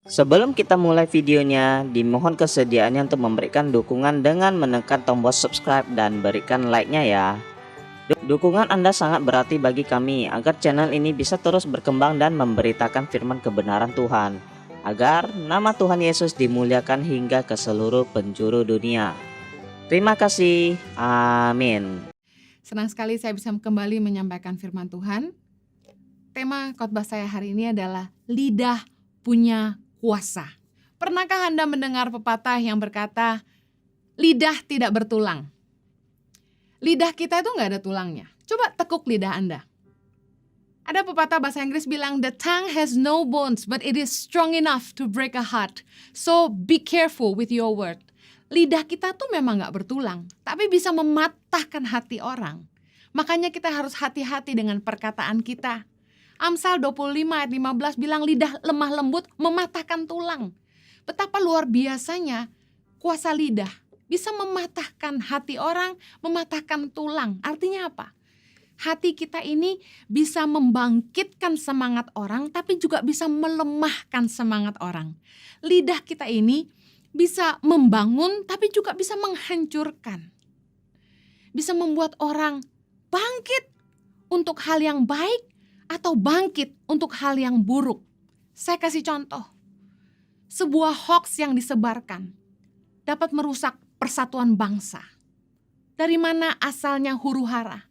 Sebelum kita mulai videonya, dimohon kesediaannya untuk memberikan dukungan dengan menekan tombol subscribe dan berikan like-nya ya. Dukungan Anda sangat berarti bagi kami agar channel ini bisa terus berkembang dan memberitakan firman kebenaran Tuhan, agar nama Tuhan Yesus dimuliakan hingga ke seluruh penjuru dunia. Terima kasih. Amin. Senang sekali saya bisa kembali menyampaikan firman Tuhan. Tema khotbah saya hari ini adalah lidah punya kuasa. Pernahkah Anda mendengar pepatah yang berkata, lidah tidak bertulang? Lidah kita itu nggak ada tulangnya. Coba tekuk lidah Anda. Ada pepatah bahasa Inggris bilang, the tongue has no bones, but it is strong enough to break a heart. So be careful with your word. Lidah kita tuh memang nggak bertulang, tapi bisa mematahkan hati orang. Makanya kita harus hati-hati dengan perkataan kita. Amsal 25 ayat 15 bilang lidah lemah lembut mematahkan tulang. Betapa luar biasanya kuasa lidah bisa mematahkan hati orang, mematahkan tulang. Artinya apa? Hati kita ini bisa membangkitkan semangat orang, tapi juga bisa melemahkan semangat orang. Lidah kita ini bisa membangun, tapi juga bisa menghancurkan. Bisa membuat orang bangkit untuk hal yang baik, atau bangkit untuk hal yang buruk. Saya kasih contoh. Sebuah hoax yang disebarkan dapat merusak persatuan bangsa. Dari mana asalnya huru-hara?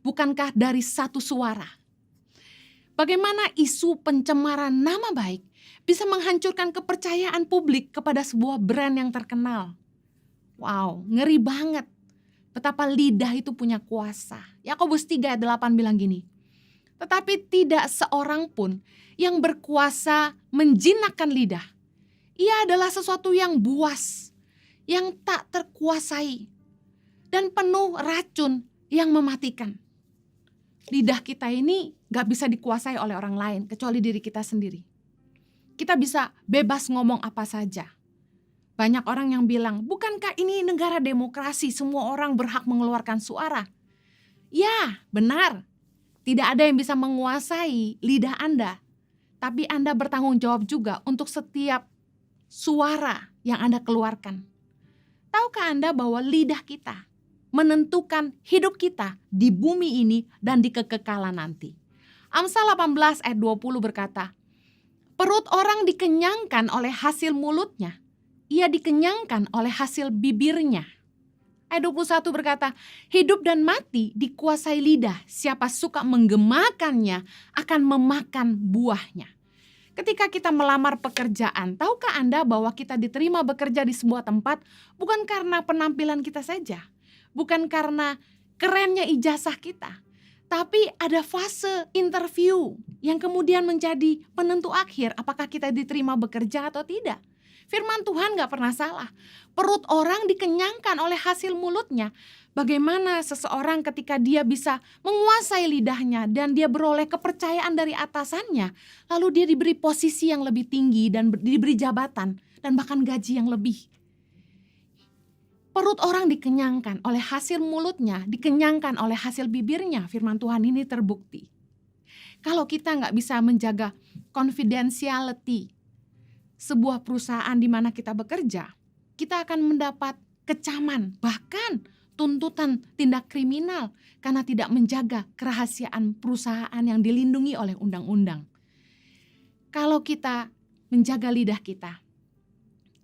Bukankah dari satu suara? Bagaimana isu pencemaran nama baik bisa menghancurkan kepercayaan publik kepada sebuah brand yang terkenal? Wow, ngeri banget. Betapa lidah itu punya kuasa. Yakobus 3 ayat 8 bilang gini, tetapi tidak seorang pun yang berkuasa menjinakkan lidah. Ia adalah sesuatu yang buas, yang tak terkuasai, dan penuh racun yang mematikan. Lidah kita ini gak bisa dikuasai oleh orang lain, kecuali diri kita sendiri. Kita bisa bebas ngomong apa saja. Banyak orang yang bilang, bukankah ini negara demokrasi, semua orang berhak mengeluarkan suara? Ya, benar. Tidak ada yang bisa menguasai lidah Anda, tapi Anda bertanggung jawab juga untuk setiap suara yang Anda keluarkan. Tahukah Anda bahwa lidah kita menentukan hidup kita di bumi ini dan di kekekalan nanti? Amsal 18 ayat 20 berkata, perut orang dikenyangkan oleh hasil mulutnya, ia dikenyangkan oleh hasil bibirnya. Ayat 21 berkata, hidup dan mati dikuasai lidah, siapa suka menggemakannya akan memakan buahnya. Ketika kita melamar pekerjaan, tahukah Anda bahwa kita diterima bekerja di sebuah tempat bukan karena penampilan kita saja, bukan karena kerennya ijazah kita, tapi ada fase interview yang kemudian menjadi penentu akhir apakah kita diterima bekerja atau tidak. Firman Tuhan gak pernah salah. Perut orang dikenyangkan oleh hasil mulutnya. Bagaimana seseorang ketika dia bisa menguasai lidahnya dan dia beroleh kepercayaan dari atasannya, lalu dia diberi posisi yang lebih tinggi dan diberi jabatan dan bahkan gaji yang lebih. Perut orang dikenyangkan oleh hasil mulutnya, dikenyangkan oleh hasil bibirnya. Firman Tuhan ini terbukti. Kalau kita gak bisa menjaga confidentiality sebuah perusahaan di mana kita bekerja, kita akan mendapat kecaman, bahkan tuntutan tindak kriminal karena tidak menjaga kerahasiaan perusahaan yang dilindungi oleh undang-undang. Kalau kita menjaga lidah kita,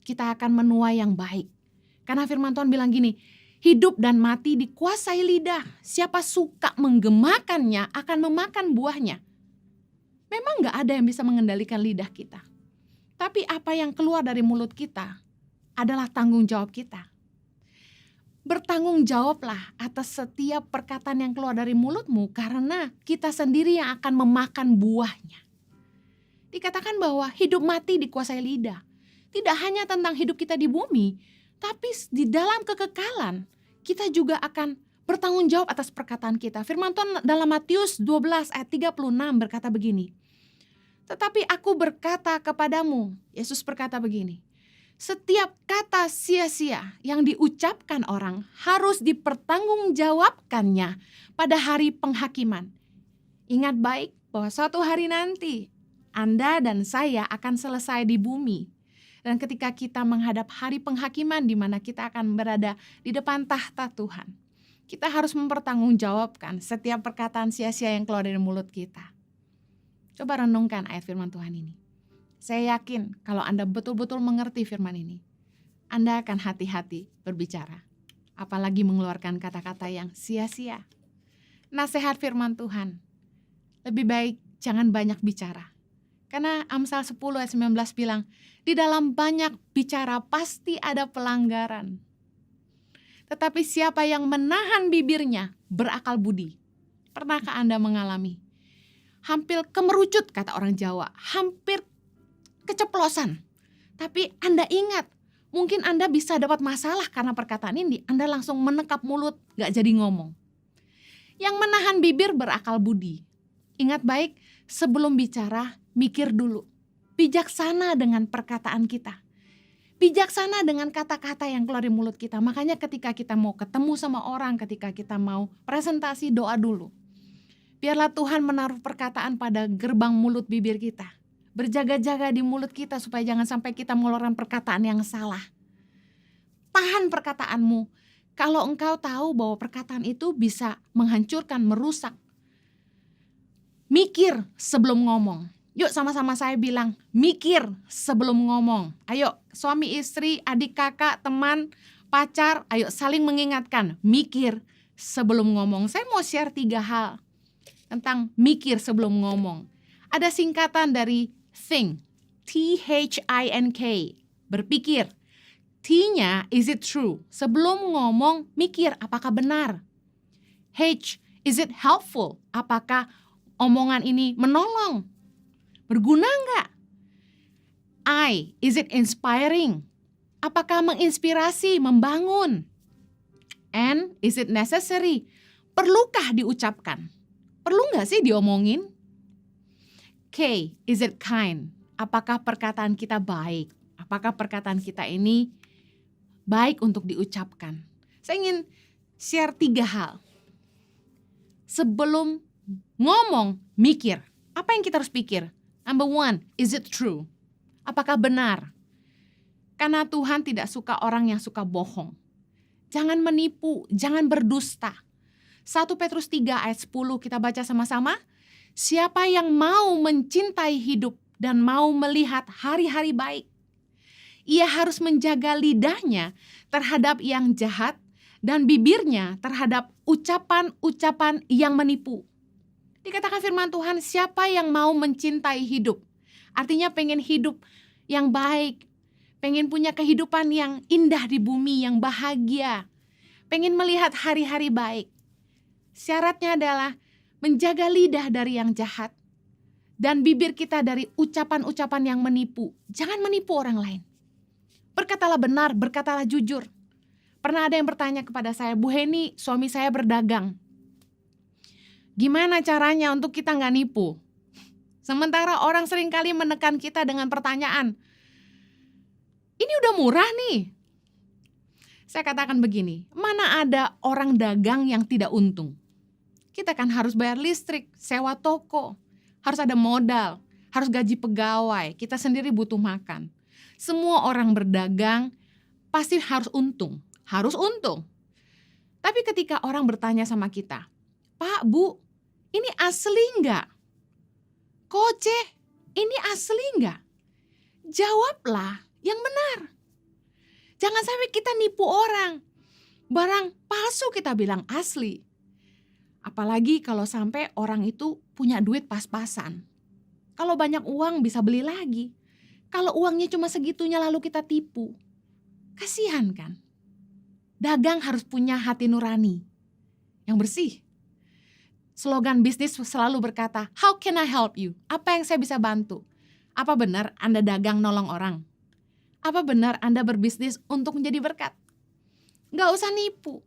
kita akan menuai yang baik. Karena firman Tuhan bilang gini, hidup dan mati dikuasai lidah, siapa suka menggemakannya akan memakan buahnya. Memang gak ada yang bisa mengendalikan lidah kita. Tapi apa yang keluar dari mulut kita adalah tanggung jawab kita. Bertanggung jawablah atas setiap perkataan yang keluar dari mulutmu karena kita sendiri yang akan memakan buahnya. Dikatakan bahwa hidup mati dikuasai lidah. Tidak hanya tentang hidup kita di bumi, tapi di dalam kekekalan kita juga akan bertanggung jawab atas perkataan kita. Firman Tuhan dalam Matius 12 ayat 36 berkata begini. Tetapi aku berkata kepadamu, Yesus berkata begini, setiap kata sia-sia yang diucapkan orang harus dipertanggungjawabkannya pada hari penghakiman. Ingat baik bahwa suatu hari nanti Anda dan saya akan selesai di bumi. Dan ketika kita menghadap hari penghakiman di mana kita akan berada di depan tahta Tuhan, kita harus mempertanggungjawabkan setiap perkataan sia-sia yang keluar dari mulut kita. Coba renungkan ayat firman Tuhan ini. Saya yakin kalau Anda betul-betul mengerti firman ini, Anda akan hati-hati berbicara, apalagi mengeluarkan kata-kata yang sia-sia. Nasihat firman Tuhan, lebih baik jangan banyak bicara. Karena Amsal 10 ayat 19 bilang, di dalam banyak bicara pasti ada pelanggaran. Tetapi siapa yang menahan bibirnya berakal budi. Pernahkah Anda mengalami? Hampir kemerucut kata orang Jawa, hampir keceplosan. Tapi Anda ingat, mungkin Anda bisa dapat masalah karena perkataan ini, Anda langsung menekap mulut, gak jadi ngomong. Yang menahan bibir berakal budi. Ingat baik, sebelum bicara, mikir dulu. Bijaksana dengan perkataan kita. Bijaksana dengan kata-kata yang keluar dari mulut kita. Makanya ketika kita mau ketemu sama orang, ketika kita mau presentasi, doa dulu. Biarlah Tuhan menaruh perkataan pada gerbang mulut bibir kita. Berjaga-jaga di mulut kita supaya jangan sampai kita mengeluarkan perkataan yang salah. Tahan perkataanmu. Kalau engkau tahu bahwa perkataan itu bisa menghancurkan, merusak. Mikir sebelum ngomong. Yuk sama-sama saya bilang, mikir sebelum ngomong. Ayo suami istri, adik kakak, teman, pacar, ayo saling mengingatkan. Mikir sebelum ngomong. Saya mau share 3 hal tentang mikir sebelum ngomong. Ada singkatan dari think, T-H-I-N-K, berpikir. T-nya, is it true? Sebelum ngomong, mikir apakah benar. H, is it helpful? Apakah omongan ini menolong? Berguna enggak? I, is it inspiring? Apakah menginspirasi, membangun? N, is it necessary? Perlukah diucapkan? Perlu enggak sih diomongin? K, is it kind? Apakah perkataan kita baik? Apakah perkataan kita ini baik untuk diucapkan? Saya ingin share 3 hal. Sebelum ngomong, mikir. Apa yang kita harus pikir? Number 1, is it true? Apakah benar? Karena Tuhan tidak suka orang yang suka bohong. Jangan menipu, jangan berdusta. 1 Petrus 3 ayat 10 kita baca sama-sama. Siapa yang mau mencintai hidup dan mau melihat hari-hari baik, ia harus menjaga lidahnya terhadap yang jahat dan bibirnya terhadap ucapan-ucapan yang menipu. Dikatakan firman Tuhan, siapa yang mau mencintai hidup? Artinya pengen hidup yang baik, pengen punya kehidupan yang indah di bumi, yang bahagia, pengen melihat hari-hari baik. Syaratnya adalah menjaga lidah dari yang jahat dan bibir kita dari ucapan-ucapan yang menipu. Jangan menipu orang lain. Berkatalah benar, berkatalah jujur. Pernah ada yang bertanya kepada saya, Bu Heni, suami saya berdagang. Gimana caranya untuk kita nggak nipu? Sementara orang seringkali menekan kita dengan pertanyaan, ini udah murah nih. Saya katakan begini, mana ada orang dagang yang tidak untung? Kita kan harus bayar listrik, sewa toko, harus ada modal, harus gaji pegawai, kita sendiri butuh makan. Semua orang berdagang pasti harus untung, Tapi ketika orang bertanya sama kita, Pak, Bu, ini asli nggak? Koce, ini asli nggak? Jawablah yang benar. Jangan sampai kita nipu orang. Barang palsu kita bilang asli. Apalagi kalau sampai orang itu punya duit pas-pasan. Kalau banyak uang bisa beli lagi. Kalau uangnya cuma segitunya lalu kita tipu. Kasihan kan? Dagang harus punya hati nurani yang bersih. Slogan bisnis selalu berkata, how can I help you? Apa yang saya bisa bantu? Apa benar Anda dagang nolong orang? Apa benar Anda berbisnis untuk menjadi berkat? Nggak usah nipu.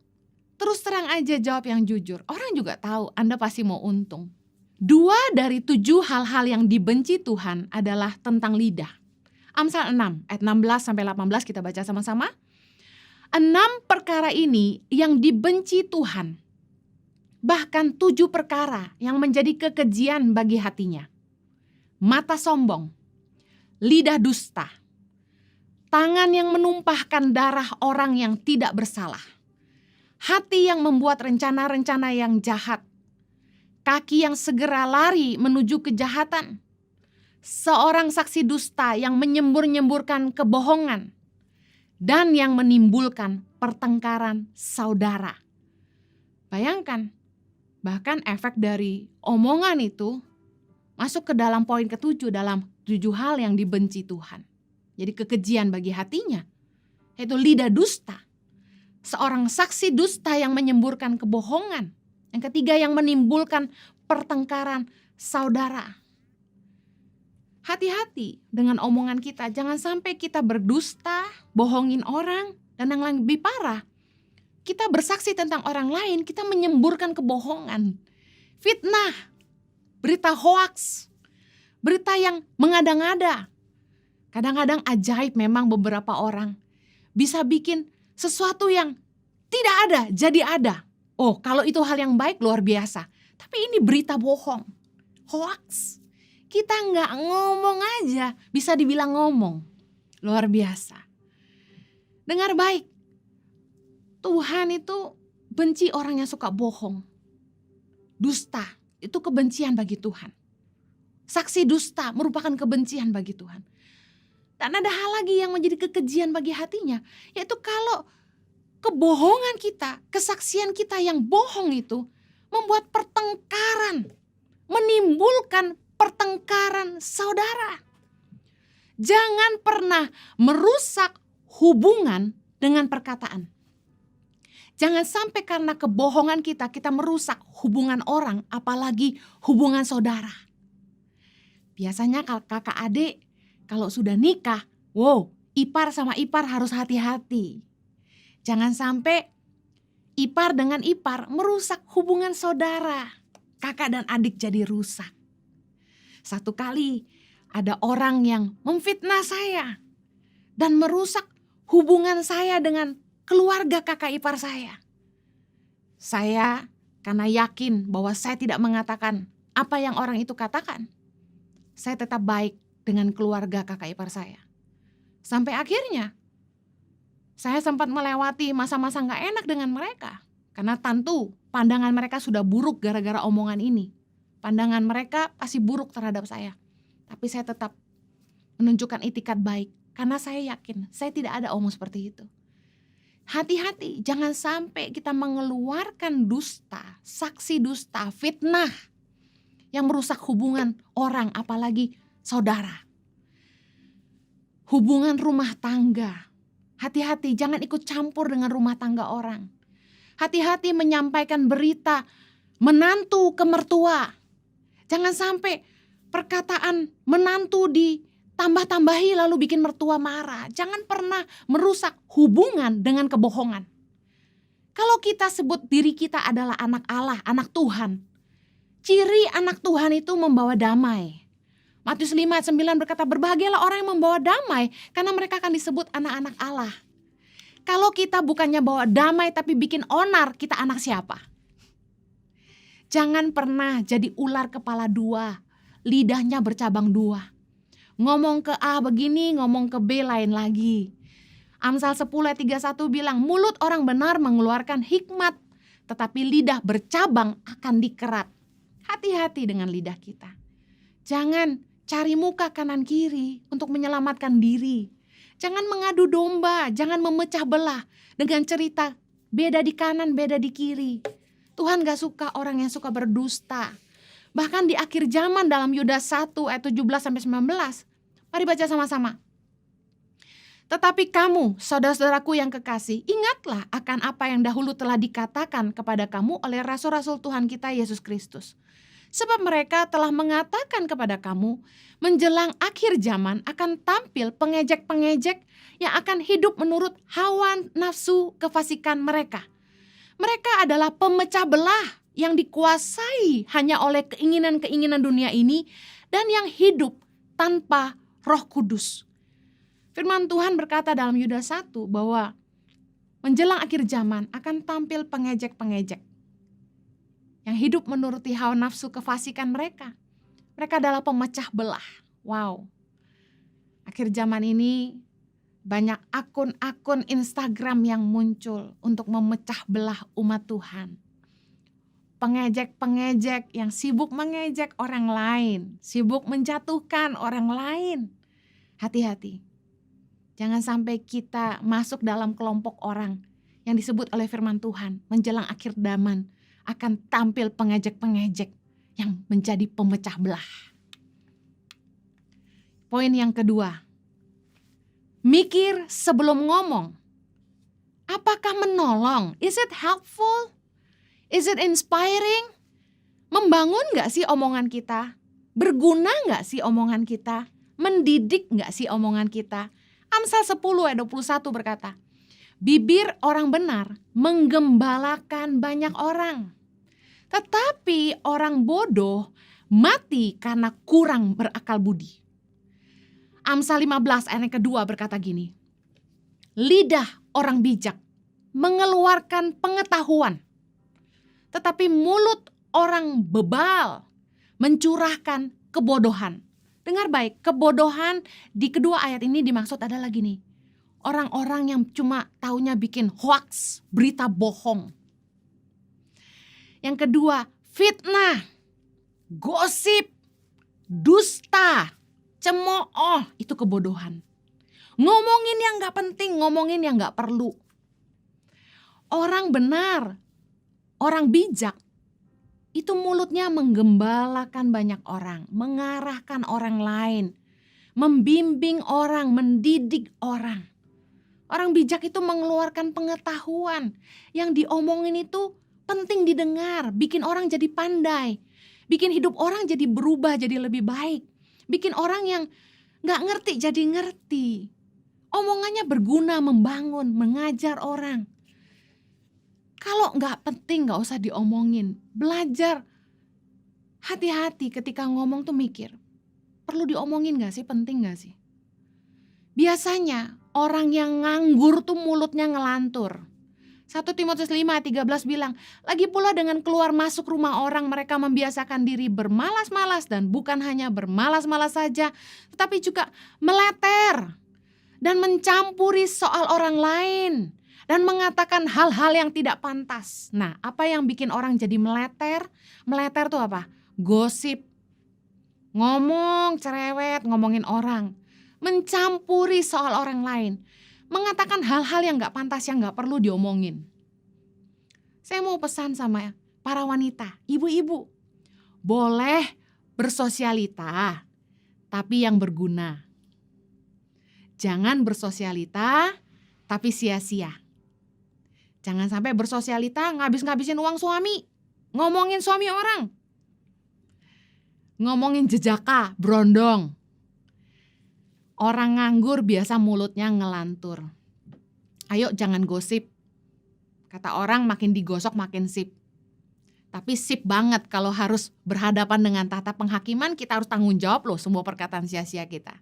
Terus terang aja jawab yang jujur. Orang juga tahu Anda pasti mau untung. 2 dari 7 hal-hal yang dibenci Tuhan adalah tentang lidah. Amsal 6 ayat 16-18 kita baca sama-sama. 6 perkara ini yang dibenci Tuhan. Bahkan 7 perkara yang menjadi kekejian bagi hatinya. mata sombong, lidah dusta, tangan yang menumpahkan darah orang yang tidak bersalah, hati yang membuat rencana-rencana yang jahat, kaki yang segera lari menuju kejahatan, seorang saksi dusta yang menyembur-nyemburkan kebohongan, dan yang menimbulkan pertengkaran saudara. Bayangkan, bahkan efek dari omongan itu masuk ke dalam poin ke-7 dalam 7 hal yang dibenci Tuhan. Jadi kekejian bagi hatinya, yaitu lidah dusta. Seorang saksi dusta yang menyemburkan kebohongan. Yang ketiga, yang menimbulkan pertengkaran saudara. Hati-hati dengan omongan kita. Jangan sampai kita berdusta, bohongin orang, dan yang lebih parah, kita bersaksi tentang orang lain, kita menyemburkan kebohongan, fitnah, berita hoaks, berita yang mengada-ngada. Kadang-kadang ajaib memang beberapa orang bisa bikin sesuatu yang tidak ada jadi ada. Oh, kalau itu hal yang baik luar biasa. Tapi ini berita bohong, hoaks. Kita nggak ngomong aja bisa dibilang ngomong. Luar biasa. Dengar baik. Tuhan itu benci orang yang suka bohong. Dusta itu kebencian bagi Tuhan. Saksi dusta merupakan kebencian bagi Tuhan. Dan ada hal lagi yang menjadi kekejian bagi hatinya, yaitu kalau kebohongan kita, kesaksian kita yang bohong itu membuat pertengkaran, menimbulkan pertengkaran saudara. Jangan pernah merusak hubungan dengan perkataan. Jangan sampai karena kebohongan kita merusak hubungan orang, apalagi hubungan saudara. Biasanya kakak adik kalau sudah nikah, ipar sama ipar harus hati-hati. Jangan sampai ipar dengan ipar merusak hubungan saudara. Kakak dan adik jadi rusak. Satu kali ada orang yang memfitnah saya dan merusak hubungan saya dengan keluarga kakak ipar saya. Saya karena yakin bahwa saya tidak mengatakan apa yang orang itu katakan, saya tetap baik dengan keluarga kakak ipar saya. Sampai akhirnya saya sempat melewati masa-masa gak enak dengan mereka. Karena tentu pandangan mereka sudah buruk gara-gara omongan ini. Pandangan mereka pasti buruk terhadap saya. Tapi saya tetap menunjukkan itikat baik. Karena saya yakin saya tidak ada omong seperti itu. Hati-hati, jangan sampai kita mengeluarkan dusta, saksi dusta, fitnah yang merusak hubungan orang, apalagi saudara. Hubungan rumah tangga. Hati-hati, jangan ikut campur dengan rumah tangga orang. Hati-hati menyampaikan berita menantu ke mertua. Jangan sampai perkataan menantu ditambah-tambahi lalu bikin mertua marah. Jangan pernah merusak hubungan dengan kebohongan. Kalau kita sebut diri kita adalah anak Allah, anak Tuhan, ciri anak Tuhan itu membawa damai. Matius 5 ayat 9 berkata, berbahagialah orang yang membawa damai karena mereka akan disebut anak-anak Allah. Kalau kita bukannya bawa damai tapi bikin onar, kita anak siapa? Jangan pernah jadi ular kepala dua, lidahnya bercabang dua. Ngomong ke A begini, ngomong ke B lain lagi. Amsal 10 ayat 31 bilang, mulut orang benar mengeluarkan hikmat, tetapi lidah bercabang akan dikerat. Hati-hati dengan lidah kita. Jangan cari muka kanan kiri untuk menyelamatkan diri. Jangan mengadu domba, jangan memecah belah dengan cerita beda di kanan, beda di kiri. Tuhan gak suka orang yang suka berdusta. Bahkan di akhir zaman dalam Yudas 1 ayat 17-19. Mari baca sama-sama. Tetapi kamu, saudara-saudaraku yang kekasih, ingatlah akan apa yang dahulu telah dikatakan kepada kamu oleh rasul-rasul Tuhan kita Yesus Kristus. Sebab mereka telah mengatakan kepada kamu, menjelang akhir zaman akan tampil pengejek-pengejek yang akan hidup menurut hawa nafsu kefasikan mereka. Mereka adalah pemecah belah yang dikuasai hanya oleh keinginan-keinginan dunia ini dan yang hidup tanpa Roh Kudus. Firman Tuhan berkata dalam Yudas 1 bahwa menjelang akhir zaman akan tampil pengejek-pengejek yang hidup menuruti hawa nafsu kefasikan mereka. Mereka adalah pemecah belah. Wow. Akhir zaman ini banyak akun-akun Instagram yang muncul untuk memecah belah umat Tuhan. Pengejek-pengejek yang sibuk mengejek orang lain, sibuk menjatuhkan orang lain. Hati-hati. Jangan sampai kita masuk dalam kelompok orang yang disebut oleh firman Tuhan menjelang akhir zaman akan tampil pengejek-pengejek yang menjadi pemecah belah. Poin yang kedua, mikir sebelum ngomong. Apakah menolong? Is it helpful? Is it inspiring? Membangun gak sih omongan kita? Berguna gak sih omongan kita? Mendidik gak sih omongan kita? Amsal 10 ayat 21 berkata, bibir orang benar menggembalakan banyak orang. Tetapi orang bodoh mati karena kurang berakal budi. Amsal 15 ayat yang kedua berkata gini, lidah orang bijak mengeluarkan pengetahuan, tetapi mulut orang bebal mencurahkan kebodohan. Dengar baik, kebodohan di kedua ayat ini dimaksud adalah gini, orang-orang yang cuma taunya bikin hoax, berita bohong. Yang kedua, fitnah, gosip, dusta, cemooh, itu kebodohan. Ngomongin yang gak penting, ngomongin yang gak perlu. Orang benar, orang bijak, itu mulutnya menggembalakan banyak orang, mengarahkan orang lain, membimbing orang, mendidik orang. Orang bijak itu mengeluarkan pengetahuan, yang diomongin itu penting didengar, bikin orang jadi pandai, bikin hidup orang jadi berubah, jadi lebih baik, bikin orang yang gak ngerti jadi ngerti. Omongannya berguna, membangun, mengajar orang. Kalau gak penting gak usah diomongin, belajar. Hati-hati ketika ngomong tuh mikir, perlu diomongin gak sih, penting gak sih? Biasanya orang yang nganggur tuh mulutnya ngelantur. 1 Timotius 5:13 bilang, lagi pula dengan keluar masuk rumah orang mereka membiasakan diri bermalas-malas, dan bukan hanya bermalas-malas saja, tetapi juga meleter dan mencampuri soal orang lain dan mengatakan hal-hal yang tidak pantas. Nah, apa yang bikin orang jadi meleter? Meleter tuh apa? Gosip, ngomong cerewet, ngomongin orang, mencampuri soal orang lain, mengatakan hal-hal yang gak pantas, yang gak perlu diomongin. Saya mau pesan sama para wanita, ibu-ibu, boleh bersosialita, tapi yang berguna. Jangan bersosialita, tapi sia-sia. Jangan sampai bersosialita ngabis-ngabisin uang suami, ngomongin suami orang, ngomongin jejaka, berondong. Orang nganggur biasa mulutnya ngelantur. Ayo jangan gosip. Kata orang makin digosok makin sip. Tapi sip banget kalau harus berhadapan dengan tahta penghakiman, kita harus tanggung jawab loh semua perkataan sia-sia kita.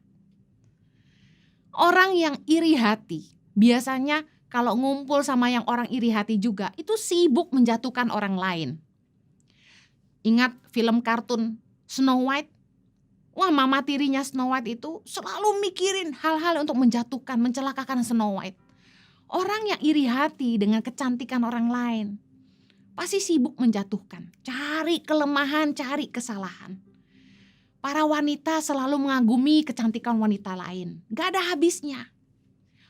Orang yang iri hati biasanya kalau ngumpul sama yang orang iri hati juga, itu sibuk menjatuhkan orang lain. Ingat film kartun Snow White? Wah, mama tirinya Snow White itu selalu mikirin hal-hal untuk menjatuhkan, mencelakakan Snow White. Orang yang iri hati dengan kecantikan orang lain pasti sibuk menjatuhkan, cari kelemahan, cari kesalahan. Para wanita selalu mengagumi kecantikan wanita lain, gak ada habisnya.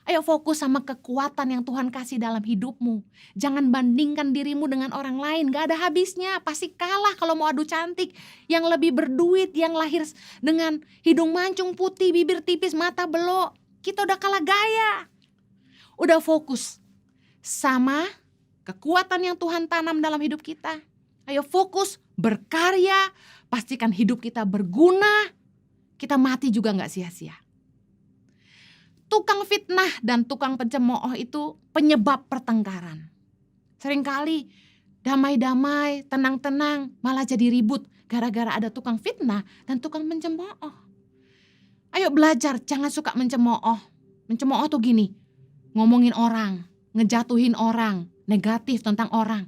Ayo fokus sama kekuatan yang Tuhan kasih dalam hidupmu. Jangan bandingkan dirimu dengan orang lain. Gak ada habisnya. Pasti kalah kalau mau adu cantik. Yang lebih berduit, yang lahir dengan hidung mancung putih, bibir tipis, mata belok. Kita udah kalah gaya. Udah fokus sama kekuatan yang Tuhan tanam dalam hidup kita. Ayo fokus berkarya. Pastikan hidup kita berguna. Kita mati juga gak sia-sia. Tukang fitnah dan tukang pencemooh itu penyebab pertengkaran. Seringkali damai-damai, tenang-tenang, malah jadi ribut gara-gara ada tukang fitnah dan tukang pencemooh. Ayo belajar, jangan suka mencemooh. Mencemooh tuh gini, ngomongin orang, ngejatuhin orang, negatif tentang orang.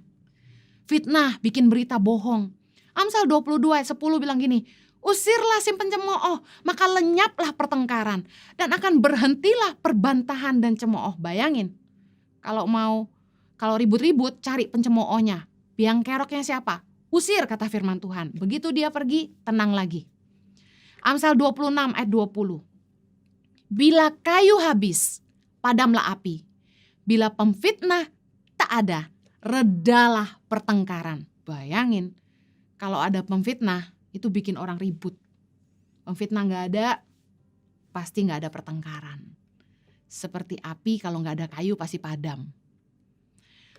Fitnah, bikin berita bohong. Amsal 22 ayat 10 bilang gini, Usirlah si pencemooh, maka lenyaplah pertengkaran dan akan berhentilah perbantahan dan cemooh. Bayangin, kalau ribut-ribut cari pencemoohnya. Biang keroknya siapa? Usir, kata firman Tuhan. Begitu dia pergi, tenang lagi. Amsal 26 ayat 20. Bila kayu habis, padamlah api. Bila pemfitnah tak ada, redalah pertengkaran. Bayangin, kalau ada pemfitnah, itu bikin orang ribut. Pemfitnah gak ada, pasti gak ada pertengkaran. Seperti api kalau gak ada kayu pasti padam.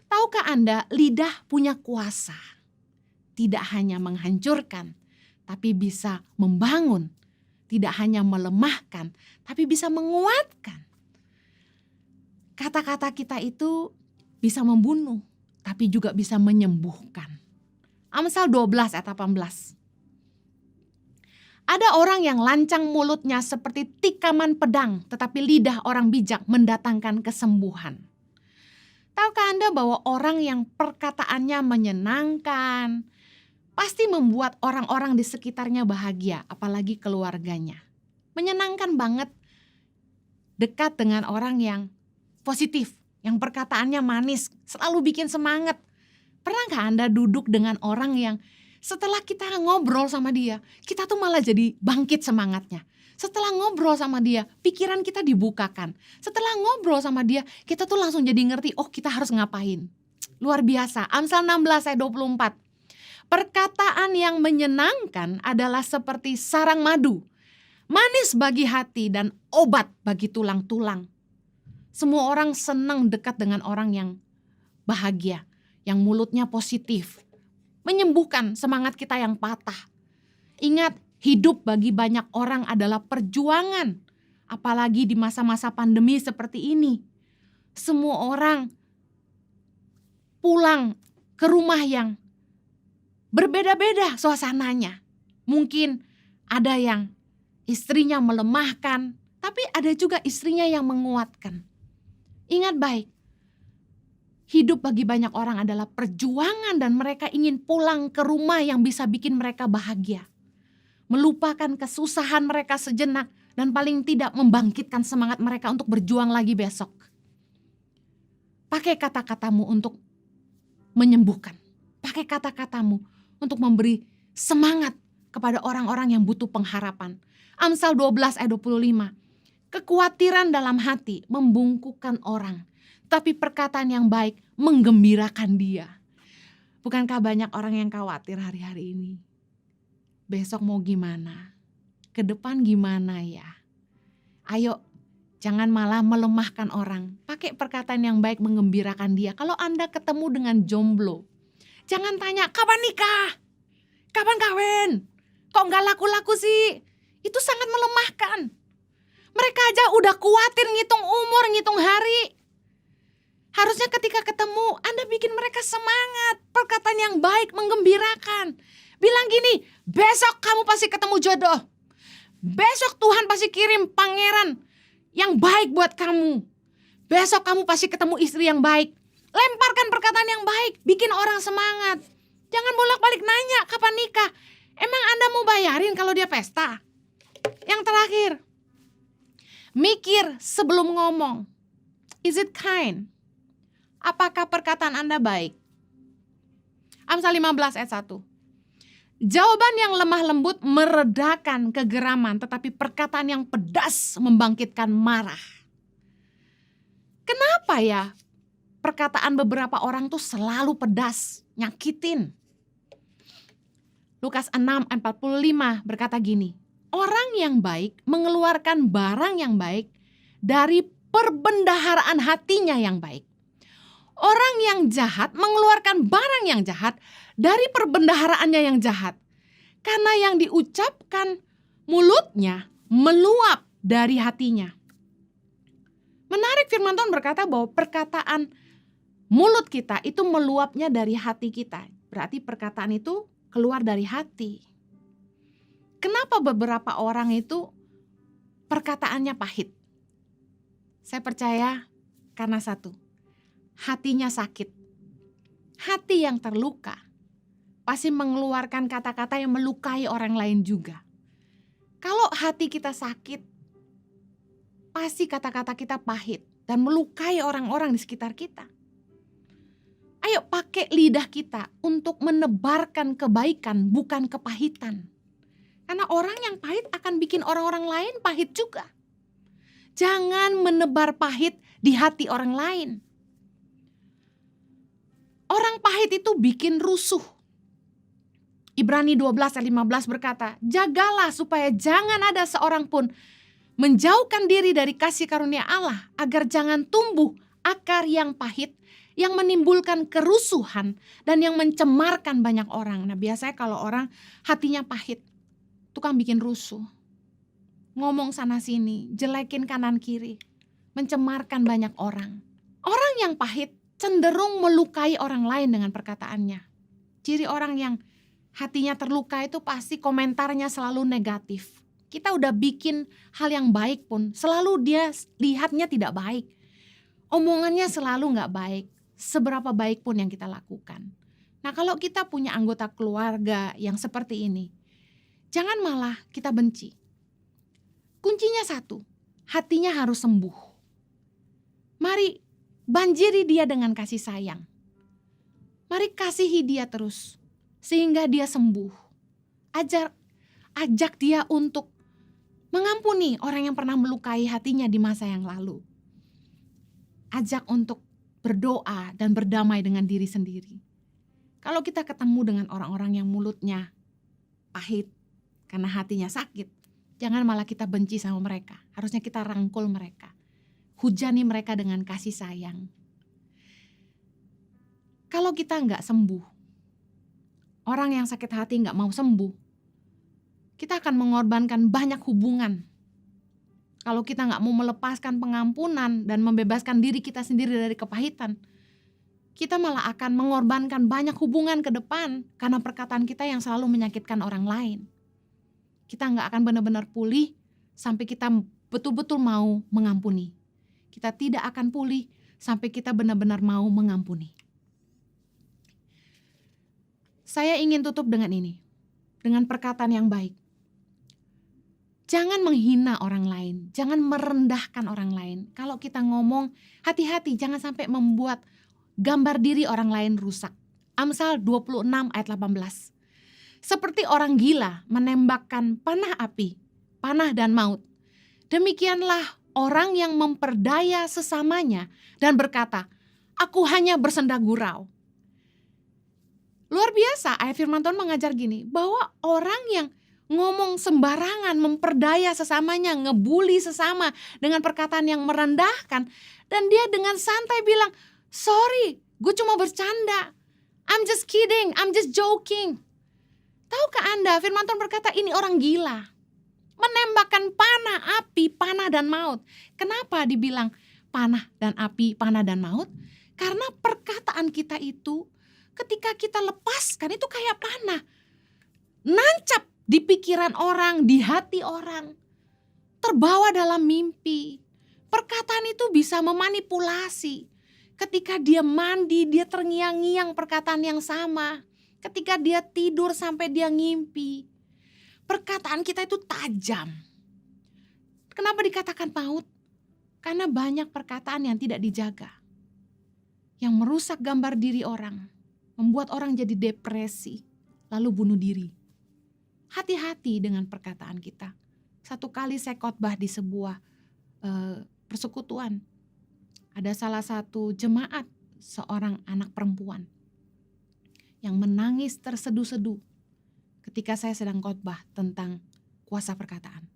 Tahukah Anda, lidah punya kuasa. Tidak hanya menghancurkan, tapi bisa membangun. Tidak hanya melemahkan, tapi bisa menguatkan. Kata-kata kita itu bisa membunuh, tapi juga bisa menyembuhkan. Amsal 12 ayat 18. Ada orang yang lancang mulutnya seperti tikaman pedang, tetapi lidah orang bijak mendatangkan kesembuhan. Tahukah Anda bahwa orang yang perkataannya menyenangkan, pasti membuat orang-orang di sekitarnya bahagia, apalagi keluarganya. Menyenangkan banget dekat dengan orang yang positif, yang perkataannya manis, selalu bikin semangat. Pernahkah Anda duduk dengan orang yang setelah kita ngobrol sama dia, kita tuh malah jadi bangkit semangatnya. Setelah ngobrol sama dia, pikiran kita dibukakan. Setelah ngobrol sama dia, kita tuh langsung jadi ngerti, oh kita harus ngapain. Luar biasa. Amsal 16 ayat 24. Perkataan yang menyenangkan adalah seperti sarang madu, manis bagi hati dan obat bagi tulang-tulang. Semua orang senang dekat dengan orang yang bahagia, yang mulutnya positif, menyembuhkan semangat kita yang patah. Ingat, hidup bagi banyak orang adalah perjuangan, apalagi di masa-masa pandemi seperti ini. Semua orang pulang ke rumah yang berbeda-beda suasananya. Mungkin ada yang istrinya melemahkan, tapi ada juga istrinya yang menguatkan. Ingat baik, hidup bagi banyak orang adalah perjuangan dan mereka ingin pulang ke rumah yang bisa bikin mereka bahagia. Melupakan kesusahan mereka sejenak dan paling tidak membangkitkan semangat mereka untuk berjuang lagi besok. Pakai kata-katamu untuk menyembuhkan. Pakai kata-katamu untuk memberi semangat kepada orang-orang yang butuh pengharapan. Amsal 12 ayat 25. Kekhawatiran dalam hati membungkukkan orang, tapi perkataan yang baik menggembirakan dia. Bukankah banyak orang yang khawatir hari-hari ini? Besok mau gimana? Ke depan gimana ya? Ayo, jangan malah melemahkan orang. Pakai perkataan yang baik menggembirakan dia. Kalau Anda ketemu dengan jomblo, jangan tanya, kapan nikah? Kapan kawin? Kok gak laku-laku sih? Itu sangat melemahkan. Mereka aja udah khawatir ngitung umur, ngitung hari. Harusnya ketika ketemu, Anda bikin mereka semangat. Perkataan yang baik, menggembirakan. Bilang gini, besok kamu pasti ketemu jodoh. Besok Tuhan pasti kirim pangeran yang baik buat kamu. Besok kamu pasti ketemu istri yang baik. Lemparkan perkataan yang baik, bikin orang semangat. Jangan bolak-balik nanya kapan nikah. Emang Anda mau bayarin kalau dia pesta? Yang terakhir, mikir sebelum ngomong. Is it kind? Apakah perkataan Anda baik? Amsal 15 ayat 1. Jawaban yang lemah lembut meredakan kegeraman, tetapi perkataan yang pedas membangkitkan marah. Kenapa ya perkataan beberapa orang tuh selalu pedas, nyakitin? Lukas 6 ayat 45 berkata gini, orang yang baik mengeluarkan barang yang baik dari perbendaharaan hatinya yang baik. Orang yang jahat mengeluarkan barang yang jahat dari perbendaharaannya yang jahat. Karena yang diucapkan mulutnya meluap dari hatinya. Menarik, firman Tuhan berkata bahwa perkataan mulut kita itu meluapnya dari hati kita. Berarti perkataan itu keluar dari hati. Kenapa beberapa orang itu perkataannya pahit? Saya percaya karena satu. Hatinya sakit. Hati yang terluka pasti mengeluarkan kata-kata yang melukai orang lain juga. Kalau hati kita sakit, pasti kata-kata kita pahit dan melukai orang-orang di sekitar kita. Ayo pakai lidah kita untuk menebarkan kebaikan, bukan kepahitan. Karena orang yang pahit akan bikin orang-orang lain pahit juga. Jangan menebar pahit di hati orang lain. Orang pahit itu bikin rusuh. Ibrani 12 ayat 15 berkata, jagalah supaya jangan ada seorang pun menjauhkan diri dari kasih karunia Allah, agar jangan tumbuh akar yang pahit, yang menimbulkan kerusuhan dan yang mencemarkan banyak orang. Nah, biasanya kalau orang hatinya pahit, tukang bikin rusuh, ngomong sana sini, jelekin kanan kiri, mencemarkan banyak orang. Orang yang pahit cenderung melukai orang lain dengan perkataannya. Ciri orang yang hatinya terluka itu pasti komentarnya selalu negatif. Kita udah bikin hal yang baik pun selalu dia lihatnya tidak baik. Omongannya selalu gak baik, seberapa baik pun yang kita lakukan. Nah, kalau kita punya anggota keluarga yang seperti ini, jangan malah kita benci. Kuncinya satu, hatinya harus sembuh. Mari banjiri dia dengan kasih sayang. Mari kasihi dia terus, sehingga dia sembuh. Ajak dia untuk mengampuni orang yang pernah melukai hatinya di masa yang lalu. Ajak untuk berdoa dan berdamai dengan diri sendiri. Kalau kita ketemu dengan orang-orang yang mulutnya pahit karena hatinya sakit, jangan malah kita benci sama mereka. Harusnya kita rangkul mereka. Hujani mereka dengan kasih sayang. Kalau kita nggak sembuh, orang yang sakit hati nggak mau sembuh, kita akan mengorbankan banyak hubungan. Kalau kita nggak mau melepaskan pengampunan dan membebaskan diri kita sendiri dari kepahitan, kita malah akan mengorbankan banyak hubungan ke depan karena perkataan kita yang selalu menyakitkan orang lain. Kita nggak akan benar-benar pulih sampai kita betul-betul mau mengampuni. Kita tidak akan pulih sampai kita benar-benar mau mengampuni. Saya ingin tutup dengan ini, dengan perkataan yang baik. Jangan menghina orang lain, jangan merendahkan orang lain. Kalau kita ngomong, hati-hati jangan sampai membuat gambar diri orang lain rusak. Amsal 26 ayat 18. Seperti orang gila menembakkan panah api, panah dan maut. Demikianlah orang yang memperdaya sesamanya dan berkata, aku hanya bersenda gurau. Luar biasa, ayat firman Tuhan mengajar gini, bahwa orang yang ngomong sembarangan, memperdaya sesamanya, ngebully sesama dengan perkataan yang merendahkan, dan dia dengan santai bilang, sorry, gue cuma bercanda, I'm just kidding, I'm just joking. Tahukah Anda, firman Tuhan berkata ini orang gila, menembakkan panah, api, panah dan maut. Kenapa dibilang panah dan api, panah dan maut? Karena perkataan kita itu ketika kita lepaskan itu kayak panah, nancap di pikiran orang, di hati orang, terbawa dalam mimpi. Perkataan itu bisa memanipulasi. Ketika dia mandi, dia terngiang-ngiang perkataan yang sama. Ketika dia tidur sampai dia ngimpi. Perkataan kita itu tajam. Kenapa dikatakan maut? Karena banyak perkataan yang tidak dijaga. Yang merusak gambar diri orang. Membuat orang jadi depresi, lalu bunuh diri. Hati-hati dengan perkataan kita. Satu kali saya khotbah di sebuah persekutuan. Ada salah satu jemaat, seorang anak perempuan yang menangis terseduh-seduh ketika saya sedang khotbah tentang kuasa perkataan.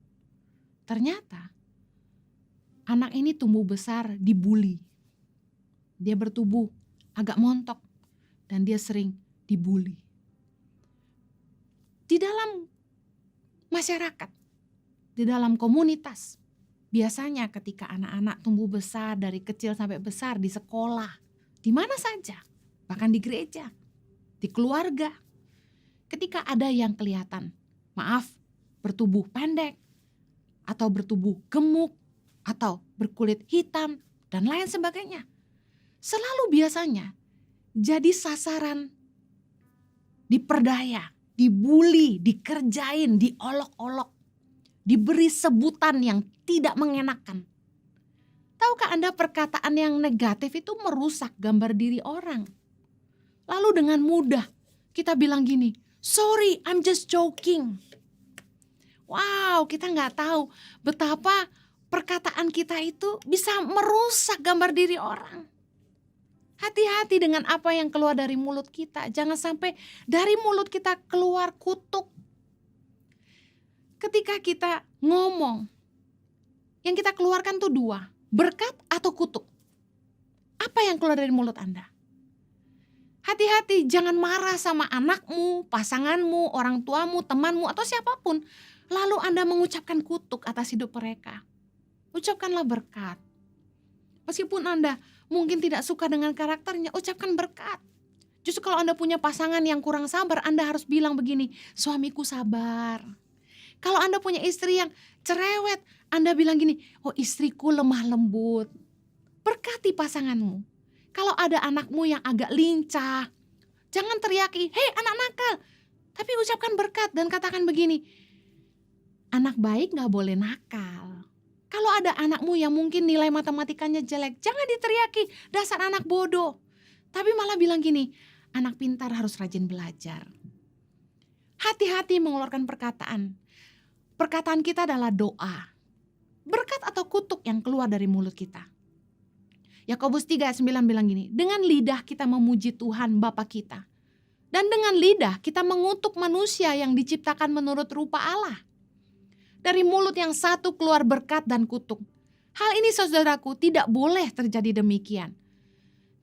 Ternyata anak ini tumbuh besar dibully. Dia bertubuh agak montok dan dia sering dibully. Di dalam masyarakat, di dalam komunitas, biasanya ketika anak-anak tumbuh besar dari kecil sampai besar di sekolah, di mana saja, bahkan di gereja, di keluarga, ketika ada yang kelihatan, bertubuh pendek, atau bertubuh gemuk, atau berkulit hitam, dan lain sebagainya, selalu biasanya jadi sasaran diperdaya, dibully, dikerjain, diolok-olok. diberi sebutan yang tidak mengenakan. Tahukah Anda perkataan yang negatif itu merusak gambar diri orang. Lalu dengan mudah kita bilang gini, sorry, I'm just joking. Wow, kita nggak tahu betapa perkataan kita itu bisa merusak gambar diri orang. Hati-hati dengan apa yang keluar dari mulut kita. Jangan sampai dari mulut kita keluar kutuk. Ketika kita ngomong, yang kita keluarkan tuh dua, berkat atau kutuk. Apa yang keluar dari mulut Anda? Hati-hati, jangan marah sama anakmu, pasanganmu, orang tuamu, temanmu, atau siapapun. Lalu Anda mengucapkan kutuk atas hidup mereka. Ucapkanlah berkat. Meskipun Anda mungkin tidak suka dengan karakternya, ucapkan berkat. Justru kalau Anda punya pasangan yang kurang sabar, Anda harus bilang begini, suamiku sabar. Kalau Anda punya istri yang cerewet, Anda bilang gini, oh istriku lemah lembut. Berkati pasanganmu. Kalau ada anakmu yang agak lincah, jangan teriaki, hei anak nakal. Tapi ucapkan berkat dan katakan begini, anak baik gak boleh nakal. Kalau ada anakmu yang mungkin nilai matematikanya jelek, jangan diteriaki, dasar anak bodoh. Tapi malah bilang gini, anak pintar harus rajin belajar. Hati-hati mengeluarkan perkataan. Perkataan kita adalah doa. Berkat atau kutuk yang keluar dari mulut kita. Yakobus 3:9 bilang gini, dengan lidah kita memuji Tuhan Bapa kita. Dan dengan lidah kita mengutuk manusia yang diciptakan menurut rupa Allah. Dari mulut yang satu keluar berkat dan kutuk. Hal ini saudaraku tidak boleh terjadi demikian.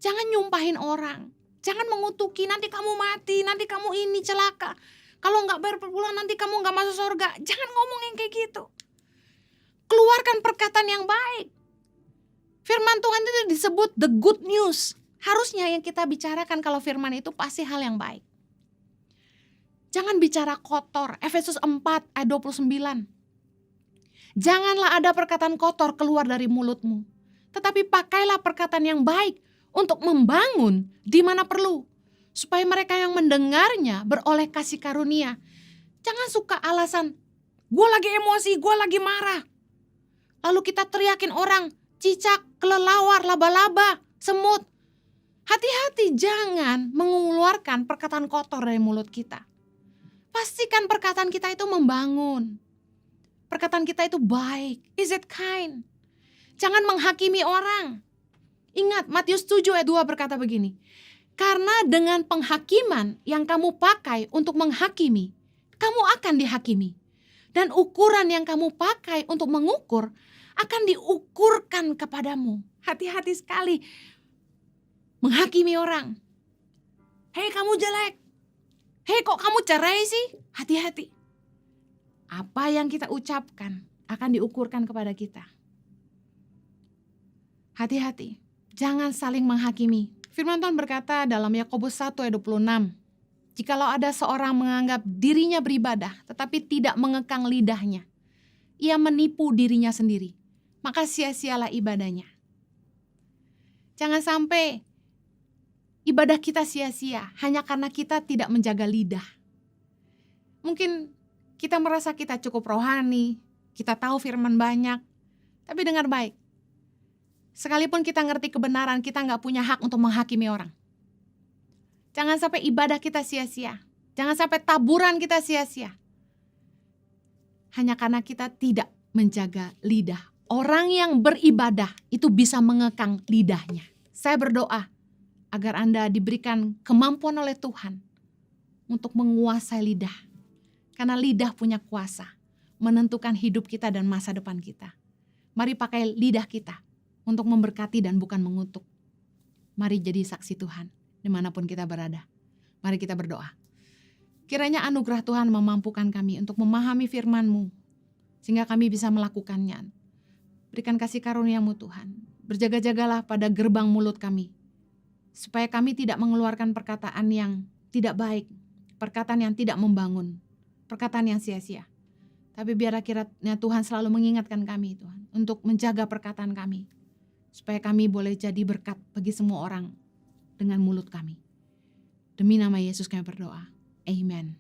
Jangan nyumpahin orang. Jangan mengutuki, nanti kamu mati, nanti kamu ini celaka. Kalau gak bayar per bulan nanti kamu gak masuk surga. Jangan ngomong yang kayak gitu. Keluarkan perkataan yang baik. Firman Tuhan itu disebut the good news. Harusnya yang kita bicarakan kalau firman itu pasti hal yang baik. Jangan bicara kotor. Efesus 4 ayat 29. Janganlah ada perkataan kotor keluar dari mulutmu. Tetapi pakailah perkataan yang baik untuk membangun di mana perlu. Supaya mereka yang mendengarnya beroleh kasih karunia. Jangan suka alasan, gue lagi emosi, gue lagi marah. Lalu kita teriakin orang, cicak, kelelawar, laba-laba, semut. Hati-hati jangan mengeluarkan perkataan kotor dari mulut kita. Pastikan perkataan kita itu membangun. Perkataan kita itu baik. Is it kind? Jangan menghakimi orang. Ingat Matius 7 ayat 2 berkata begini. Karena dengan penghakiman yang kamu pakai untuk menghakimi, kamu akan dihakimi. Dan ukuran yang kamu pakai untuk mengukur akan diukurkan kepadamu. Hati-hati sekali menghakimi orang. Hei kamu jelek. Hei kok kamu cerai sih? Hati-hati. Apa yang kita ucapkan akan diukurkan kepada kita. Hati-hati. Jangan saling menghakimi. Firman Tuhan berkata dalam Yakobus 1 ayat 26. Jikalau ada seorang menganggap dirinya beribadah tetapi tidak mengekang lidahnya, ia menipu dirinya sendiri. Maka sia-sialah ibadahnya. Jangan sampai ibadah kita sia-sia hanya karena kita tidak menjaga lidah. Mungkin kita merasa kita cukup rohani, kita tahu firman banyak, tapi dengar baik. Sekalipun kita ngerti kebenaran, kita gak punya hak untuk menghakimi orang. Jangan sampai ibadah kita sia-sia. Jangan sampai taburan kita sia-sia. Hanya karena kita tidak menjaga lidah. Orang yang beribadah itu bisa mengekang lidahnya. Saya berdoa agar Anda diberikan kemampuan oleh Tuhan untuk menguasai lidah. Karena lidah punya kuasa menentukan hidup kita dan masa depan kita. Mari pakai lidah kita untuk memberkati dan bukan mengutuk. Mari jadi saksi Tuhan dimanapun kita berada. Mari kita berdoa. Kiranya anugerah Tuhan memampukan kami untuk memahami firman-Mu, sehingga kami bisa melakukannya. Berikan kasih karunia-Mu Tuhan. Berjaga-jagalah pada gerbang mulut kami, supaya kami tidak mengeluarkan perkataan yang tidak baik, perkataan yang tidak membangun, perkataan yang sia-sia. Tapi biar kiranya Tuhan selalu mengingatkan kami Tuhan, untuk menjaga perkataan kami, supaya kami boleh jadi berkat bagi semua orang dengan mulut kami. Demi nama Yesus kami berdoa. Amen.